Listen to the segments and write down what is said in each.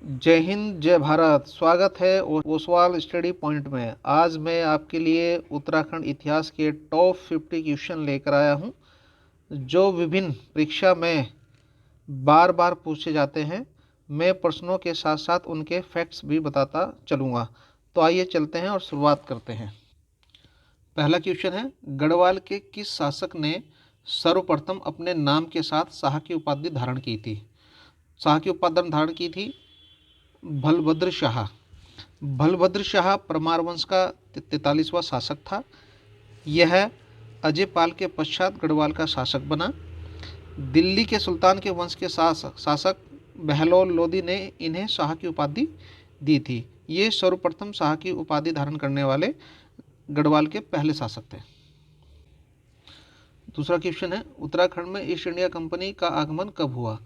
जय हिंद, जय भारत। स्वागत है ओसवाल स्टडी पॉइंट में। आज मैं आपके लिए उत्तराखंड इतिहास के टॉप 50 क्वेश्चन लेकर आया हूं, जो विभिन्न परीक्षा में बार बार पूछे जाते हैं। मैं प्रश्नों के साथ साथ उनके फैक्ट्स भी बताता चलूँगा। तो आइए चलते हैं और शुरुआत करते हैं। पहला क्वेश्चन है, गढ़वाल के किस शासक ने सर्वप्रथम अपने नाम के साथ शाह की उपाधि धारण की थी? शाह की उपाधि धारण की थी बलभद्र शाह। बलभद्र शाह परमार वंश का 43वां शासक था। यह अजयपाल के पश्चात गढ़वाल का शासक बना। दिल्ली के सुल्तान के वंश के शासक बहलोल लोदी ने इन्हें शाह की उपाधि दी थी। ये सर्वप्रथम शाह की उपाधि धारण करने वाले गढ़वाल के पहले शासक थे। दूसरा क्वेश्चन है, उत्तराखंड में ईस्ट इंडिया कंपनी का आगमन कब हुआ?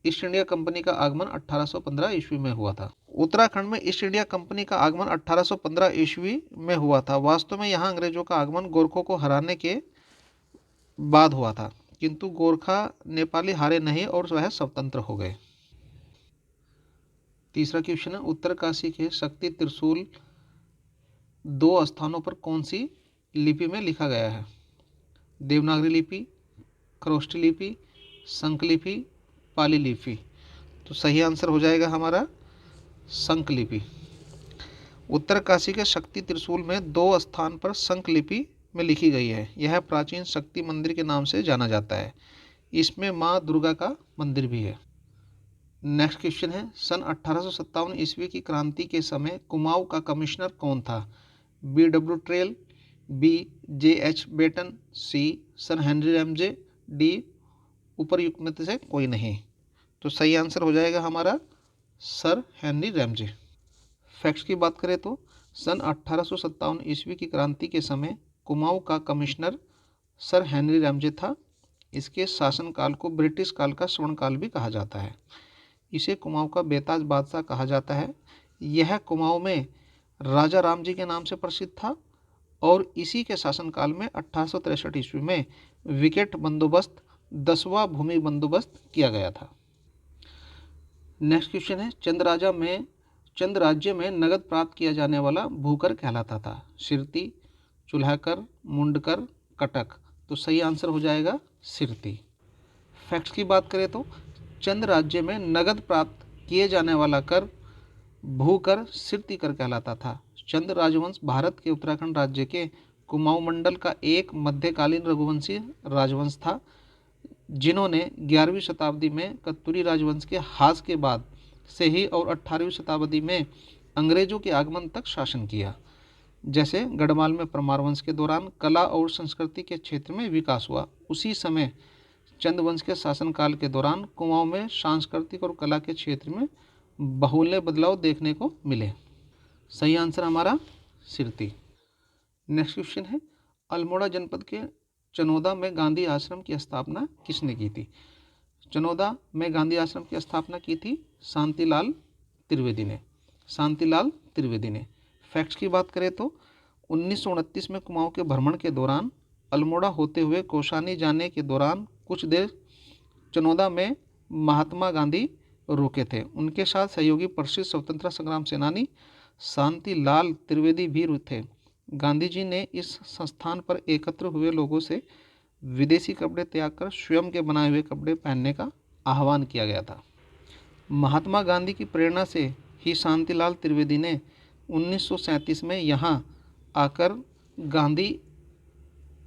ईस्ट इंडिया कंपनी का आगमन 1815 ईस्वी में हुआ था। उत्तराखंड में ईस्ट इंडिया कंपनी का आगमन 1815 ईस्वी में हुआ था। वास्तव में यहाँ अंग्रेजों का आगमन गोरखों को हराने के बाद हुआ था, किंतु गोरखा नेपाली हारे नहीं और वह स्वतंत्र हो गए। तीसरा क्वेश्चन है, उत्तरकाशी के शक्ति त्रिशूल 2 स्थानों पर कौन सी लिपि में लिखा गया है? देवनागरी लिपि, खरोष्ठी लिपि, संकलिपि, पाली लिपि। तो सही आंसर हो जाएगा हमारा संकलिपि। उत्तरकाशी के शक्ति त्रिशूल में 2 स्थान पर संकलिपि में लिखी गई है। यह प्राचीन शक्ति मंदिर के नाम से जाना जाता है। इसमें माँ दुर्गा का मंदिर भी है। नेक्स्ट क्वेश्चन है, सन 1857 ईस्वी की क्रांति के समय कुमाऊं का कमिश्नर कौन था? B.W. Traill, B. J.H. Batten, C. Sir Henry Ramsay, D. उपरयुक्त में से कोई नहीं। तो सही आंसर हो जाएगा हमारा सर हेनरी रैमजे। फैक्ट्स की बात करें तो सन 1857 ईस्वी की क्रांति के समय कुमाऊं का कमिश्नर सर हेनरी रैमजे था। इसके शासनकाल को ब्रिटिश काल का स्वर्णकाल भी कहा जाता है। इसे कुमाऊं का बेताज बादशाह कहा जाता है। यह कुमाऊं में राजा राम जी के नाम से प्रसिद्ध था और इसी के शासनकाल में 1863 ईस्वी में विकेट बंदोबस्त 10वां भूमि बंदोबस्त किया गया था। नेक्स्ट क्वेश्चन है, चंद राज्य में नगद प्राप्त किया जाने वाला भूकर कहलाता था? सिरती, चूल्हाकर, मुंडकर, कटक। तो सही आंसर हो जाएगा सिरती। फैक्ट्स की बात करें तो चंद राज्य में नगद प्राप्त किए जाने वाला कर भूकर सिरती कर कहलाता था। चंद राजवंश भारत के उत्तराखंड राज्य के कुमाऊं मंडल का एक मध्यकालीन रघुवंशी राजवंश था, जिन्होंने 11वीं शताब्दी में कत्तूरी राजवंश के हास के बाद से ही और 18वीं शताब्दी में अंग्रेजों के आगमन तक शासन किया। जैसे गढ़वाल में परमार वंश के दौरान कला और संस्कृति के क्षेत्र में विकास हुआ, उसी समय चंद वंश के शासनकाल के दौरान कुमाऊं में सांस्कृतिक और कला के क्षेत्र में बहुल्य बदलाव देखने को मिले। सही आंसर हमारा सिरती। नेक्स्ट क्वेश्चन है, अल्मोड़ा जनपद के चनोदा में गांधी आश्रम की स्थापना किसने की थी? चनोदा में गांधी आश्रम की स्थापना की थी शांतिलाल त्रिवेदी ने। शांतिलाल त्रिवेदी ने। फैक्ट्स की बात करें तो 1929 में कुमाऊं के भ्रमण के दौरान अल्मोड़ा होते हुए कौसानी जाने के दौरान कुछ देर चनोदा में महात्मा गांधी रुके थे। उनके साथ सहयोगी प्रसिद्ध स्वतंत्रता संग्राम सेनानी शांतिलाल त्रिवेदी भी थे। गांधी जी ने इस संस्थान पर एकत्र हुए लोगों से विदेशी कपड़े त्याग कर स्वयं के बनाए हुए कपड़े पहनने का आह्वान किया गया था। महात्मा गांधी की प्रेरणा से ही शांतिलाल त्रिवेदी ने 1937 में यहाँ आकर गांधी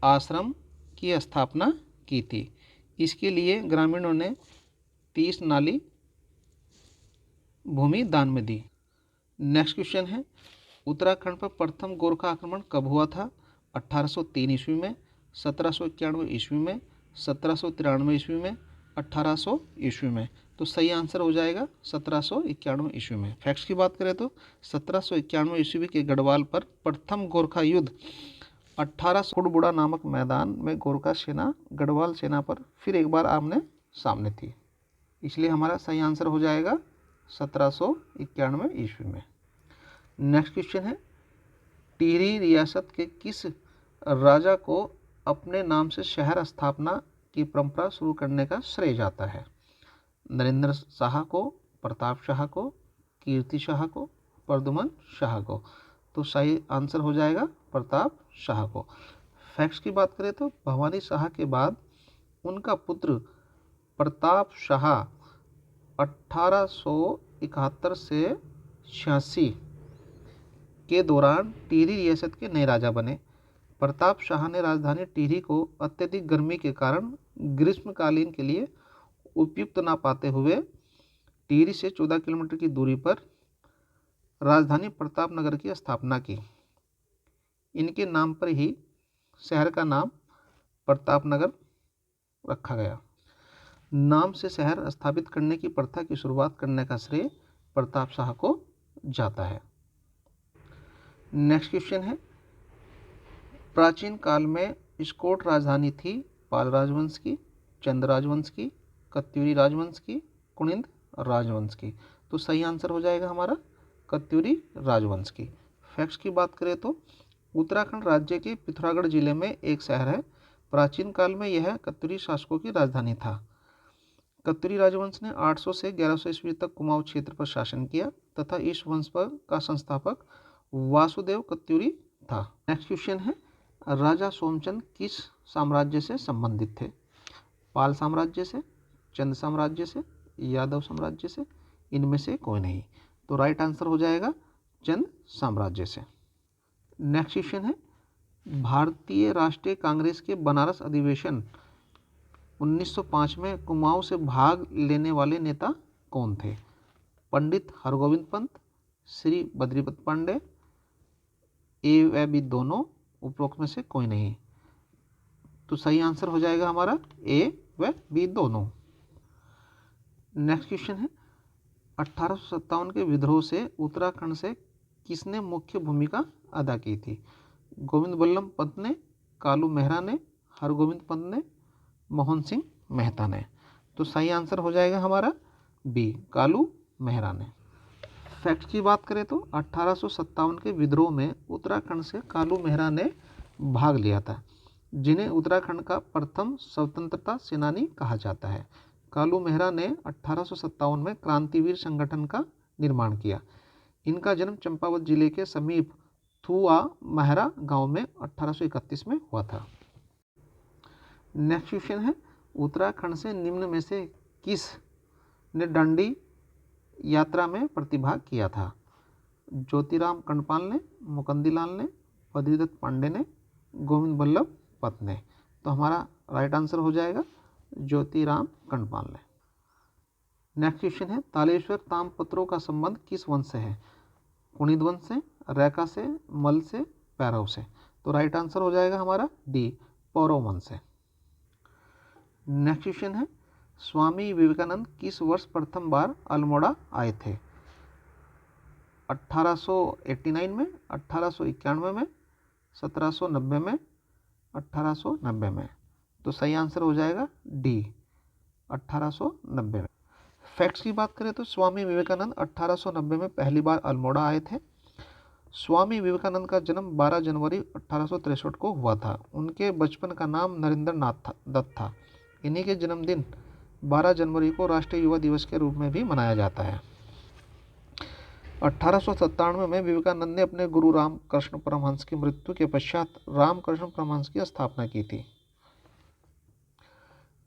आश्रम की स्थापना की थी। इसके लिए ग्रामीणों ने 30 नाली भूमि दान में दी। नेक्स्ट क्वेश्चन है, उत्तराखंड पर प्रथम गोरखा आक्रमण कब हुआ था? 1803 ईस्वी में, 1791 ईस्वी में, 1793 ईस्वी में, 1800 ईस्वी में। तो सही आंसर हो जाएगा 1791 ईस्वी में। फैक्ट्स की बात करें तो 1791 ईस्वी के गढ़वाल पर प्रथम गोरखा युद्ध 1800 खुड़बुड़ा नामक मैदान में गोरखा सेना गढ़वाल सेना पर फिर एक बार आमने सामने थी। इसलिए हमारा सही आंसर हो जाएगा 1791 ईस्वी में। नेक्स्ट क्वेश्चन है, टिहरी रियासत के किस राजा को अपने नाम से शहर स्थापना की परंपरा शुरू करने का श्रेय जाता है? नरेंद्र शाह को, प्रताप शाह को, कीर्ति शाह को, प्रद्युमन शाह को। तो सही आंसर हो जाएगा प्रताप शाह को। फैक्ट्स की बात करें तो भवानी शाह के बाद उनका पुत्र प्रताप शाह 1871 से 86 के दौरान टिहरी रियासत के नए राजा बने। प्रताप शाह ने राजधानी टिहरी को अत्यधिक गर्मी के कारण ग्रीष्मकालीन के लिए उपयुक्त न पाते हुए टिहरी से 14 किलोमीटर की दूरी पर राजधानी प्रतापनगर की स्थापना की। इनके नाम पर ही शहर का नाम प्रतापनगर रखा गया। नाम से शहर स्थापित करने की प्रथा की शुरुआत करने का श्रेय प्रताप शाह को जाता है। नेक्स्ट क्वेश्चन है, प्राचीन काल में इस्कोट राजधानी थी पाल राजवंश की, चंद राजवंश की, कत्यूरी राजवंश की, कुनिंद राजवंश की। तो सही आंसर हो जाएगा हमारा कत्यूरी राजवंश की। फैक्ट्स की बात करें तो उत्तराखंड राज्य के पिथौरागढ़ जिले में एक शहर है। प्राचीन काल में यह कत्यूरी शासकों की राजधानी था। कत्यूरी राजवंश ने 800 से 1100 ईस्वी तक कुमाऊं क्षेत्र पर शासन किया तथा इस वंश पर का संस्थापक वासुदेव कत्यूरी था। नेक्स्ट क्वेश्चन है, राजा सोमचंद किस साम्राज्य से संबंधित थे? पाल साम्राज्य से, चंद साम्राज्य से, यादव साम्राज्य से, इनमें से कोई नहीं। तो राइट आंसर हो जाएगा चंद साम्राज्य से। नेक्स्ट क्वेश्चन है, भारतीय राष्ट्रीय कांग्रेस के बनारस अधिवेशन 1905 में कुमाऊं से भाग लेने वाले नेता कौन थे? पंडित हरगोविंद पंत, श्री बद्रीपत पांडे, ए व बी दोनों, उपरोक्त में से कोई नहीं। तो सही आंसर हो जाएगा हमारा ए व बी दोनों। नेक्स्ट क्वेश्चन है, 1857 के विद्रोह से उत्तराखंड से किसने मुख्य भूमिका अदा की थी? गोविंद बल्लभ पंत ने, कालू मेहरा ने, हरगोविंद पंत ने, मोहन सिंह मेहता ने। तो सही आंसर हो जाएगा हमारा बी, कालू मेहरा ने। फैक्ट की बात करें तो 1857 के विद्रोह में उत्तराखंड से कालू मेहरा ने भाग लिया था, जिन्हें उत्तराखंड का प्रथम स्वतंत्रता सेनानी कहा जाता है। कालू मेहरा ने 1857 में क्रांतिवीर संगठन का निर्माण किया। इनका जन्म चंपावत जिले के समीप थुआ महरा गांव में 1831 में हुआ था। नेक्स्ट क्वेश्चन है, उत्तराखंड से निम्न में से किस ने दांडी यात्रा में प्रतिभाग किया था? ज्योतिराम कंडपाल ने, मुकुंदीलाल ने, बद्रीदत्त पांडे ने, गोविंद बल्लभ पंत ने। तो हमारा राइट आंसर हो जाएगा ज्योतिराम कंडपाल ने। नेक्स्ट क्वेश्चन है, तालेश्वर ताम्रपत्रों का संबंध किस वंश से है? कुनिद वंश से, रैका से, मल से, पैरव से। तो राइट आंसर हो जाएगा हमारा डी, पौरव वंश से। नेक्स्ट क्वेश्चन है, स्वामी विवेकानंद किस वर्ष प्रथम बार अल्मोड़ा आए थे? 1889 में, 1891 में, 1790 में, 1890 में। तो सही आंसर हो जाएगा डी, 1890 में। फैक्ट्स की बात करें तो स्वामी विवेकानंद 1890 में पहली बार अल्मोड़ा आए थे। स्वामी विवेकानंद का जन्म 12 जनवरी 1863 को हुआ था। उनके बचपन का नाम नरेंद्र नाथ दत्त था। इन्हीं के जन्मदिन 12 जनवरी को राष्ट्रीय युवा दिवस के रूप में भी मनाया जाता है। 1897 में विवेकानंद ने अपने गुरु रामकृष्ण परमहंस की मृत्यु के पश्चात रामकृष्ण परमहंस की स्थापना की थी।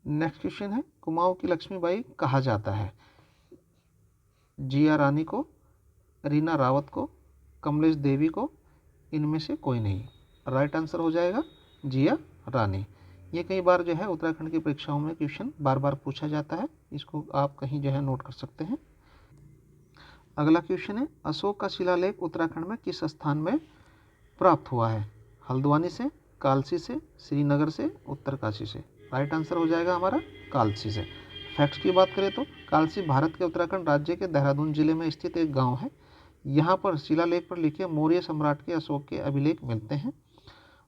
नेक्स्ट क्वेश्चन है, कुमाऊं की लक्ष्मीबाई कहा जाता है? जिया रानी को, रीना रावत को, कमलेश देवी को, इनमें से कोई नहीं। राइट आंसर हो जाएगा जिया रानी। ये कई बार जो है उत्तराखंड की परीक्षाओं में क्वेश्चन बार बार पूछा जाता है, इसको आप कहीं जो है नोट कर सकते हैं। अगला क्वेश्चन है, अशोक का शिलालेख उत्तराखंड में किस स्थान में प्राप्त हुआ है? हल्द्वानी से, कालसी से, श्रीनगर से, उत्तरकाशी से। राइट आंसर हो जाएगा हमारा कालसी से। फैक्ट्स की बात करें तो कालसी भारत के उत्तराखंड राज्य के देहरादून जिले में स्थित एक गांव है। यहाँ पर शिलालेख पर लिखे मौर्य सम्राट के अशोक के अभिलेख मिलते हैं।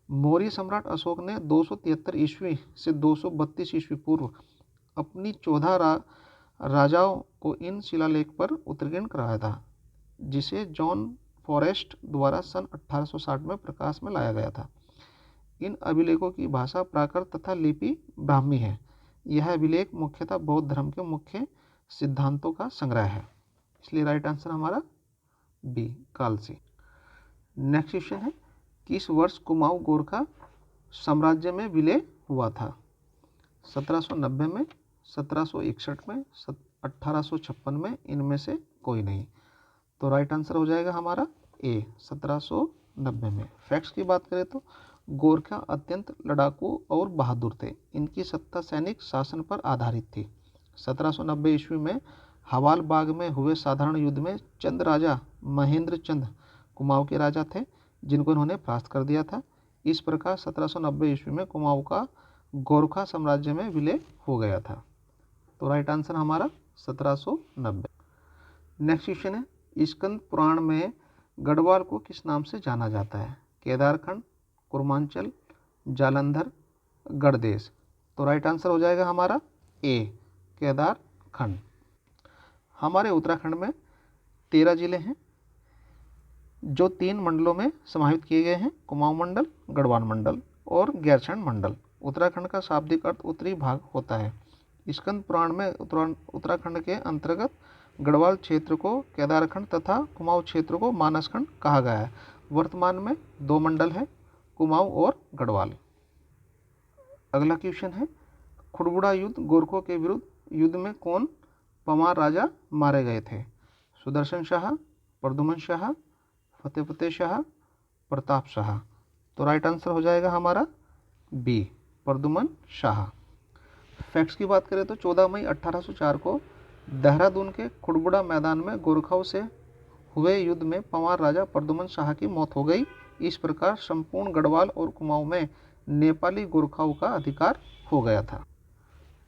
मौर्य सम्राट अशोक ने 273 ईस्वी से 232 ईस्वी पूर्व अपनी 14 राजाओं को इन शिलालेख पर उत्कीर्ण कराया था, जिसे जॉन फॉरेस्ट द्वारा सन 1860 में प्रकाश में लाया गया था। इन अभिलेखों की भाषा प्राकृत तथा लिपि ब्राह्मी है। यह अभिलेख मुख्यतः बौद्ध धर्म के मुख्य सिद्धांतों का संग्रह है। इसलिए राइट आंसर हमारा बी, कालसी। नेक्स्ट क्वेश्चन है, किस वर्ष कुमाऊं गोरखा साम्राज्य में विलय हुआ था? 1790 में, 1761 में, 1856 में, इनमें से कोई नहीं। तो राइट आंसर हो जाएगा हमारा ए, 1790 में। फैक्ट्स की बात करें तो गोरखा अत्यंत लड़ाकू और बहादुर थे। इनकी सत्ता सैनिक शासन पर आधारित थी। 1790 ईस्वी में हवाल बाग में हुए साधारण युद्ध में चंद राजा महेंद्र चंद कुमाऊं के राजा थे, जिनको उन्होंने परास्त कर दिया था। इस प्रकार 1790 ईस्वी में कुमाऊं का गोरखा साम्राज्य में विलय हो गया था। तो राइट आंसर हमारा 1790। नेक्स्ट क्वेश्चन है, स्कंद पुराण में गढ़वाल को किस नाम से जाना जाता है? केदारखंड, कुर्मांचल, जालंधर, गढ़देश। तो राइट आंसर हो जाएगा हमारा ए, केदारखंड। हमारे उत्तराखंड में 13 जिले हैं जो 3 मंडलों में समाहित किए गए हैं, कुमाऊं मंडल, गढ़वाल मंडल और गैरसैंण मंडल। उत्तराखंड का शाब्दिक अर्थ उत्तरी भाग होता है। स्कंद पुराण में उत्तराखंड के अंतर्गत गढ़वाल क्षेत्र को केदारखंड तथा कुमाऊं क्षेत्र को मानसखंड कहा गया है। वर्तमान में 2 मंडल हैं, कुमाऊं और गढ़वाल। अगला क्वेश्चन है, खुड़बुड़ा युद्ध गोरखों के विरुद्ध युद्ध में कौन पवार राजा मारे गए थे? सुदर्शन शाह, प्रद्युमन शाह, फतेह शाह, प्रताप शाह। तो राइट आंसर हो जाएगा हमारा बी, प्रद्युमन शाह। फैक्ट्स की बात करें तो 14 मई 1804 को देहरादून के खुड़बुड़ा मैदान में गोरखाओं से हुए युद्ध में पवार राजा प्रद्युमन शाह की मौत हो गई। इस प्रकार संपूर्ण गढ़वाल और कुमाऊं में नेपाली गोरखाओं का अधिकार हो गया था।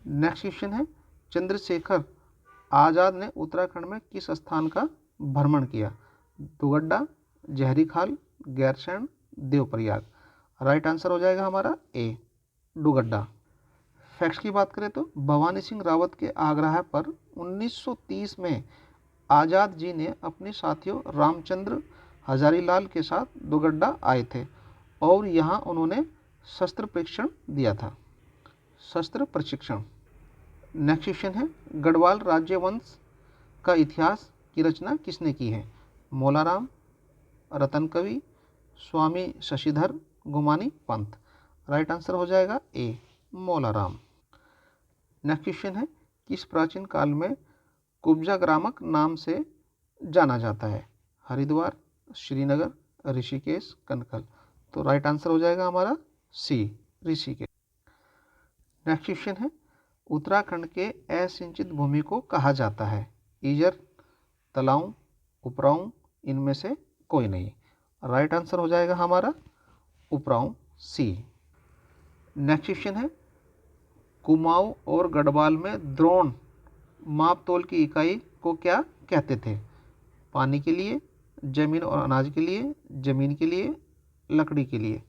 नेक्स्ट क्वेश्चन है, चंद्रशेखर आज़ाद ने उत्तराखंड में किस स्थान का भ्रमण किया? दुगड्डा, जहरी खाल, गैरसैंण, देवप्रयाग। राइट आंसर हो जाएगा हमारा ए, दुगड्डा। फैक्ट्स की बात करें तो भवानी सिंह रावत के आग्रह पर 1930 में आज़ाद जी ने अपने साथियों रामचंद्र हजारीलाल के साथ दुगड्डा आए थे और यहाँ उन्होंने शस्त्र प्रशिक्षण दिया था। शस्त्र प्रशिक्षण। नेक्स्ट क्वेश्चन है, गढ़वाल राज्यवंश का इतिहास की रचना किसने की है? मोलाराम, रतन कवि, स्वामी शशिधर, गुमानी पंत। राइट आंसर हो जाएगा ए, मोलाराम। नेक्स्ट क्वेश्चन है, किस प्राचीन काल में कुब्जा ग्रामक नाम से जाना जाता है? हरिद्वार, श्रीनगर, ऋषिकेश, कनकल। तो राइट आंसर हो जाएगा हमारा सी, ऋषिकेश। नेक्स्ट क्वेश्चन है, उत्तराखंड के असिंचित भूमि को कहा जाता है? ईजर, तलाऊ, उपराऊ, इनमें से कोई नहीं। राइट आंसर हो जाएगा हमारा उपराऊ, सी। नेक्स्ट क्वेश्चन है, कुमाऊं और गढ़वाल में द्रोण माप तोल की इकाई को क्या कहते थे? पानी के लिए, जमीन और अनाज के लिए, जमीन के लिए, लकड़ी के लिए।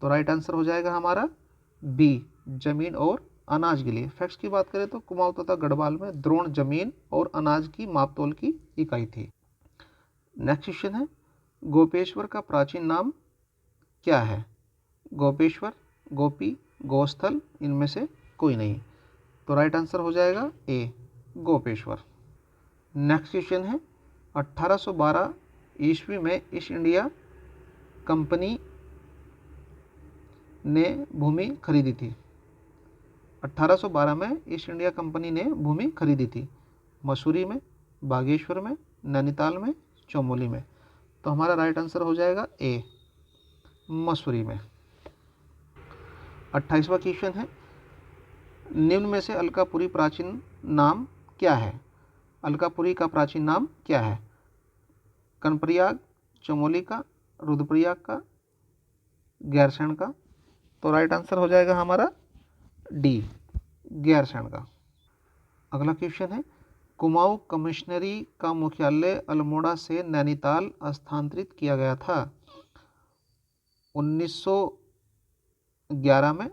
तो राइट आंसर हो जाएगा हमारा बी, जमीन और अनाज के लिए। फैक्ट्स की बात करें तो कुमाऊं तथा गढ़वाल में द्रोण जमीन और अनाज की माप तोल की इकाई थी। नेक्स्ट क्वेश्चन है, गोपेश्वर का प्राचीन नाम क्या है? गोपेश्वर, गोपी, गोस्थल, इनमें से कोई नहीं। तो राइट आंसर हो जाएगा ए, गोपेश्वर। नेक्स्ट क्वेश्चन है, 1812 ईस्वी में ईस्ट इंडिया कंपनी ने भूमि खरीदी थी। 1812 में ईस्ट इंडिया कंपनी ने भूमि खरीदी थी। मसूरी में, बागेश्वर में, नैनीताल में, चमोली में। तो हमारा राइट आंसर हो जाएगा ए, मसूरी में। 28वां क्वेश्चन है, निम्न में से अलकापुरी प्राचीन नाम क्या है? अलकापुरी का प्राचीन नाम क्या है? कनप्रयाग, चमोली का, रुद्रप्रयाग का, गैरसैंण का। तो राइट आंसर हो जाएगा हमारा डी, गैरसैंण का। अगला क्वेश्चन है, कुमाऊं कमिश्नरी का मुख्यालय अल्मोड़ा से नैनीताल स्थानांतरित किया गया था 1911 में,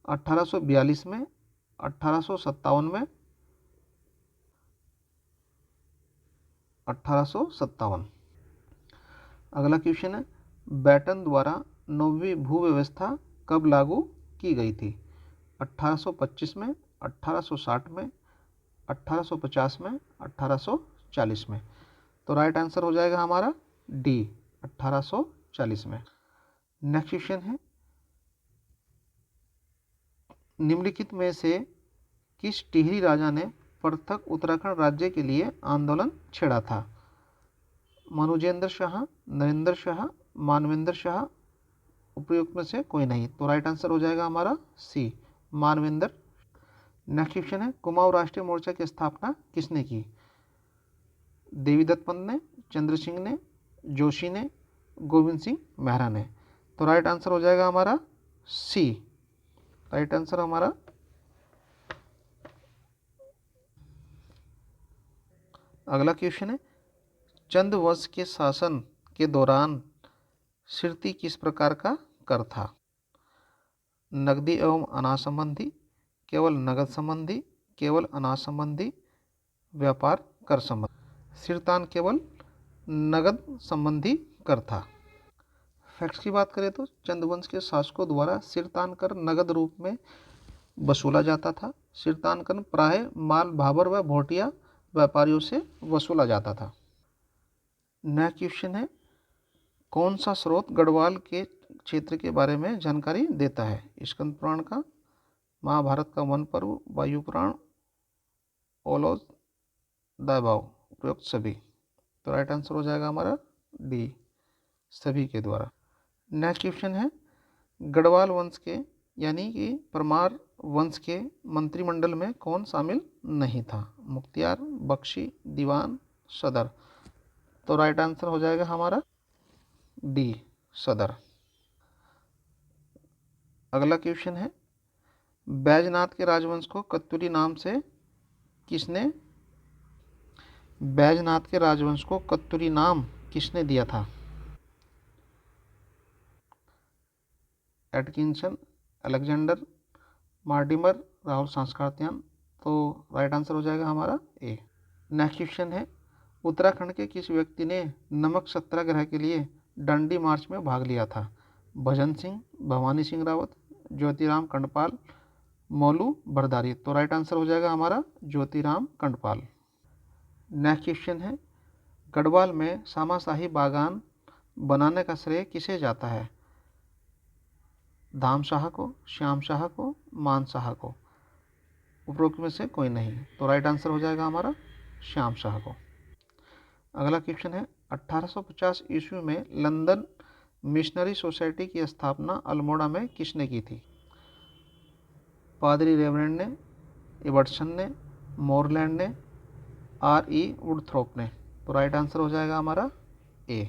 1842 में, 1857 में, 1857। अगला क्वेश्चन है, बैटन द्वारा 9वीं भू व्यवस्था कब लागू की गई थी? 1825 में, 1860 में, 1850 में, 1840 1840 में। तो राइट आंसर हो जाएगा हमारा डी, 1840 में। नेक्स्ट क्वेश्चन है, निम्नलिखित में से किस टिहरी राजा ने पृथक उत्तराखंड राज्य के लिए आंदोलन छेड़ा था? मनुजेंद्र शाह, नरेंद्र शाह, मानवेंद्र शाह, उपयुक्त में से कोई नहीं। तो राइट आंसर हो जाएगा हमारा सी, मानवेंद्र। नेक्स्ट क्वेश्चन है, कुमाऊं राष्ट्रीय मोर्चा की स्थापना किसने की? देवीदत्त पंत ने, चंद्र सिंह ने, जोशी ने, गोविंद सिंह मेहरा ने। तो राइट आंसर हो जाएगा हमारा सी, राइट आंसर हमारा। अगला क्वेश्चन है, चंद वंश के शासन के दौरान शिरती किस प्रकार का कर था? नकदी एवं अनाज संबंधी, केवल नगद संबंधी, केवल अनाज संबंधी, व्यापार कर संबंधी। सिरतान केवल नगद संबंधी कर था। फैक्ट्स की बात करें तो चंदवंश के शासकों द्वारा सिरतान कर नगद रूप में वसूला जाता था। सिरतान कर प्राय माल भाबर व भोटिया व्यापारियों से वसूला जाता था। नेक्स्ट क्वेश्चन है, कौन सा स्रोत गढ़वाल के क्षेत्र के बारे में जानकारी देता है? स्कंद पुराण का, महाभारत का वन पर्व, वायु पुराण, ओलोज, दैवाव, उपयुक्त सभी। तो राइट आंसर हो जाएगा हमारा डी, सभी के द्वारा। नेक्स्ट क्वेश्चन है, गढ़वाल वंश के यानी कि परमार वंश के मंत्रिमंडल में कौन शामिल नहीं था? मुख्तियार, बख्शी, दीवान, सदर। तो राइट आंसर हो जाएगा हमारा डी, सदर। अगला क्वेश्चन है, बैजनाथ के राजवंश को कत्यूरी नाम से किसने बैजनाथ के राजवंश को कत्यूरी नाम किसने दिया था? Atkinson, Alexander, Mortimer, Rahul Sankrityayan. तो राइट आंसर हो जाएगा हमारा ए। नेक्स्ट क्वेश्चन है, उत्तराखंड के किस व्यक्ति ने नमक सत्याग्रह के लिए डंडी मार्च में भाग लिया था? भजन सिंह, भवानी सिंह रावत, ज्योतिराम कंडपाल, मौलू बरदारी। तो राइट आंसर हो जाएगा हमारा ज्योतिराम कंडपाल। नेक्स्ट क्वेश्चन है, गढ़वाल में सामाशाही बागान बनाने का श्रेय किसे जाता है? धाम शाह को, श्याम शाह को, मान शाह को। उपरोक्त में से कोई नहीं। तो राइट आंसर हो जाएगा हमारा श्याम शाह को। अगला क्वेश्चन है, 1850 ईस्वी में लंदन मिशनरी सोसाइटी की स्थापना अल्मोड़ा में किसने की थी? पादरी रेवरेंड ने, इबर्टसन ने, मोरलैंड ने, R.E. वुडथ्रोप ने। तो राइट आंसर हो जाएगा हमारा ए,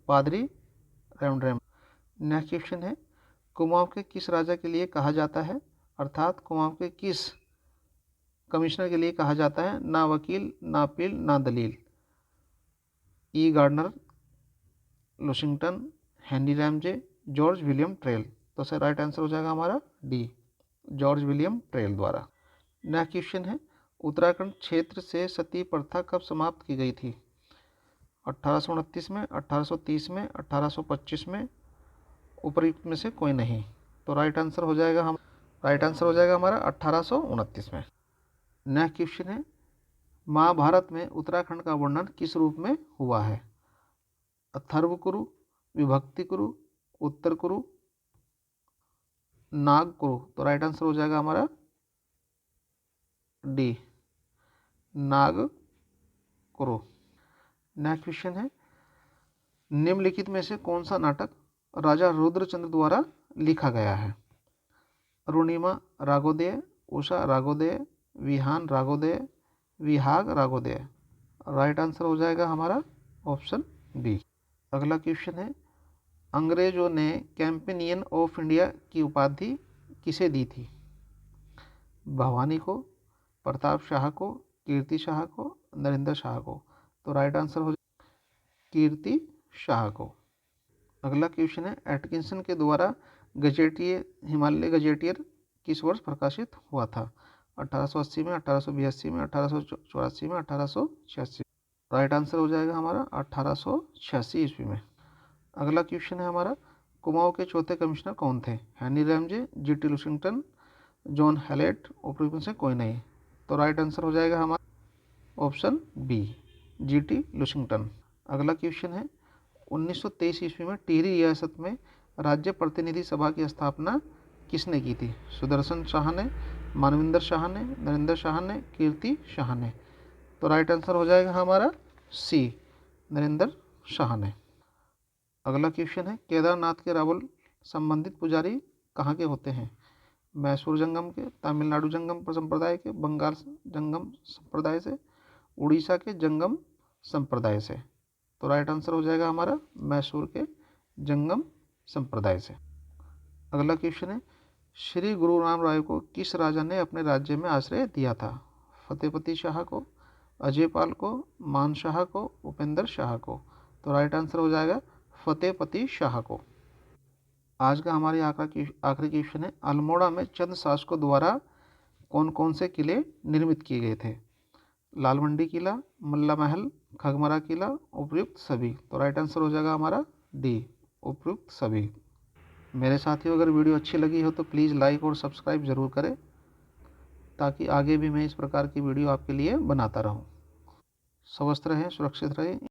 पादरी रेवरेंड। नेक्स्ट क्वेश्चन है, कुमाऊं के किस राजा के लिए कहा जाता है, अर्थात कुमाऊं के किस कमिश्नर के लिए कहा जाता है, ना वकील, ना अपील, ना दलील? E Gardner, Lushington, Henry Ramsay, George William Traill. तो सर राइट आंसर हो जाएगा हमारा डी, जॉर्ज विलियम ट्रेल द्वारा। नेक्स्ट क्वेश्चन है, उत्तराखंड क्षेत्र से सती प्रथा कब समाप्त की गई थी? 1829 में, 1830 में, 1825 में, उपयुक्त में से कोई नहीं। तो राइट आंसर हो जाएगा हमारा 1829 में। नेक्स्ट क्वेश्चन है, महाभारत में उत्तराखंड का वर्णन किस रूप में हुआ है? अथर्व कुरु, विभक्ति कुरु, उत्तर कुरु, नाग कुरु। तो राइट आंसर हो जाएगा हमारा डी, नाग कुरु। नेक्स्ट क्वेश्चन है, निम्नलिखित में से कौन सा नाटक राजा रुद्रचंद्र द्वारा लिखा गया है? अरुणिमा रागोदय, उषा रागोदय, विहान रागोदय, विहाग रागोदय। राइट आंसर हो जाएगा हमारा ऑप्शन बी। अगला क्वेश्चन है, अंग्रेजों ने कैंपेनियन ऑफ इंडिया की उपाधि किसे दी थी? भवानी को, प्रताप शाह को, कीर्ति शाह को, नरेंद्र शाह को। तो राइट आंसर हो जाएगा कीर्ति शाह को। अगला क्वेश्चन है, एटकिंसन के द्वारा गजेटियर हिमालय गजेटियर किस वर्ष प्रकाशित हुआ था? 1880 में, 1882 में, 1884 में, 1886। राइट आंसर हो जाएगा हमारा 1886 ईस्वी में। अगला क्वेश्चन है हमारा, कुमाऊं के चौथे कमिश्नर कौन थे? Henry Ramsay, G.T. Lushington, John Hallett, उपयुक्त में से कोई नहीं। तो राइट आंसर हो जाएगा हमारा ऑप्शन बी जीटी लुशिंगटन। अगला क्वेश्चन है 1923 ईस्वी में टिहरी रियासत में राज्य प्रतिनिधि सभा की स्थापना किसने की थी? सुदर्शन शाह ने, मानविंदर शाह ने, नरेंद्र शाह ने, कीर्ति शाह ने। तो राइट आंसर हो जाएगा हमारा सी नरेंद्र शाह ने। अगला क्वेश्चन है केदारनाथ के रावल संबंधित पुजारी कहाँ के होते हैं? मैसूर जंगम के, तमिलनाडु जंगम संप्रदाय के, बंगाल जंगम संप्रदाय से, उड़ीसा के जंगम संप्रदाय से। तो राइट आंसर हो जाएगा हमारा मैसूर के जंगम संप्रदाय से। अगला क्वेश्चन है श्री गुरु राम राय को किस राजा ने अपने राज्य में आश्रय दिया था? फतेहपति शाह को, अजयपाल को, मान शाह को, उपेंद्र शाह को। तो राइट आंसर हो जाएगा फतेहपति शाह को। आज का हमारे आखिरी क्वेश्चन है अल्मोड़ा में चंद शासकों द्वारा कौन कौन से किले निर्मित किए गए थे? लालमंडी किला, मल्ला महल, खगमरा किला, उपयुक्त सभी। तो राइट आंसर हो जाएगा हमारा डी उपयुक्त सभी। मेरे साथियों अगर वीडियो अच्छी लगी हो तो प्लीज़ लाइक और सब्सक्राइब ज़रूर करें ताकि आगे भी मैं इस प्रकार की वीडियो आपके लिए बनाता रहूं। स्वस्थ रहें, सुरक्षित रहें।